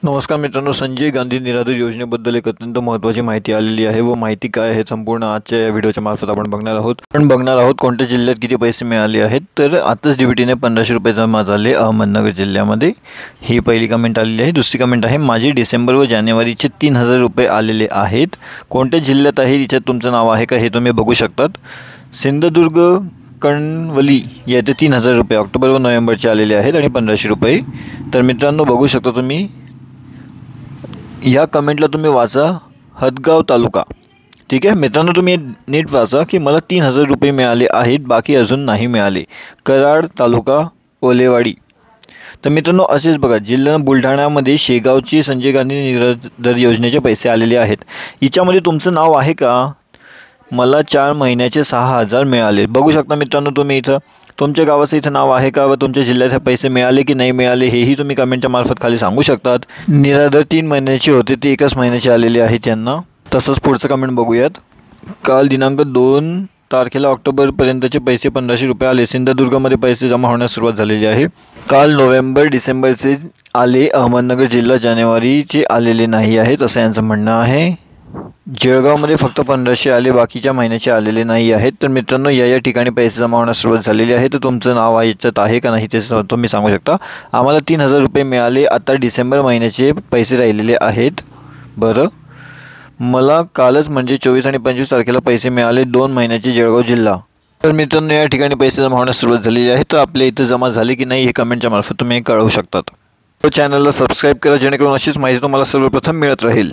नमस्कार मित्रांनो, संजय गांधी निराधार योजनेबद्दल एक अत्यंत महत्त्वाची माहिती आलेली आहे व माहिती काय आहे संपूर्ण आजच्या या व्हिडिओच्या मार्फत आपण बघणार आहोत कोणत्या जिल्ह्यात किती पैसे मिळाले आहेत। तर आताच DBTने 1500 रुपये जमा झाले अहमदनगर जिल्ह्यामध्ये। ही पहिली कमेंट आलेली आहे। दुसरी कमेंट आहे, माझी डिसेंबर व जानेवारीचे 3000 रुपये आलेले आहेत। कोणत्या जिल्ह्यात आहे याच्यात तुमचं नाव आहे का हे तुम्ही बघू शकतात। सिंधुदुर्ग कणवली येथे 3000 रुपये ऑक्टोबर व नोव्हेंबरचे आलेले आहेत आणि 1500 रुपये। तर मित्रांनो बघू शकता तुम्ही या कमेंटला तुम्ही वाचा हदगाव तालुका। ठीक आहे मित्रांनो, तुम्ही नीट वाचा की मला 3000 रुपये मिळाले आहेत, बाकी अजून नाही मिळाले। कराड तालुका ओलेवाडी। तर मित्रांनो असेच बघा, जिल्हा बुलढाण्यामध्ये शेगावची संजय गांधी निराधार योजनेचे पैसे आलेले आहेत। हिच्यामध्ये तुमचं नाव आहे का? मला 4 महिन्याचे 6000 मिळाले। बघू शकता मित्रांनो तुम्ही इथं तुमच्या गावाचं इथं नाव आहे का व तुमच्या जिल्ह्यात हे पैसे मिळाले की नाही मिळाले हेही तुम्ही कमेंटच्या मार्फत खाली सांगू शकतात। निराधार 3 महिन्याचे होते ते 1 महिन्याचे आलेले आहेत त्यांना। तसंच पुढचं कमेंट बघूयात। काल दिनांक 2 तारखेला ऑक्टोबरपर्यंतचे पैसे 1500 रुपये आले। सिंधुदुर्गमध्ये पैसे जमा होण्यास सुरुवात झालेली आहे। काल नोव्हेंबर डिसेंबरचे आले, अहमदनगर जिल्हा जानेवारीचे आलेले नाही आहेत असं यांचं म्हणणं आहे। जळगावमध्ये फक्त 1500 आले, बाकीच्या महिन्याचे आलेले नाही आहेत। तर मित्रांनो या ठिकाणी पैसे जमा होण्यास सुरुवात झालेली आहे। तर तुमचं नाव याच्यात आहे का नाही ते तुम्ही सांगू शकता। आम्हाला 3000 रुपये मिळाले, आता डिसेंबर महिन्याचे पैसे राहिलेले आहेत। बरं, मला कालच म्हणजे 24 आणि 25 तारखेला पैसे मिळाले 2 महिन्याचे जळगाव जिल्हा। तर मित्रांनो या ठिकाणी पैसे जमा होण्यास सुरुवात झालेली आहे। तर आपल्या इथं जमा झाले की नाही हे कमेंटच्या मार्फत तुम्ही कळवू शकतात। चॅनलला सबस्क्राईब करा जेणेकरून अशीच माहिती तुम्हाला सर्वप्रथम मिळत राहील।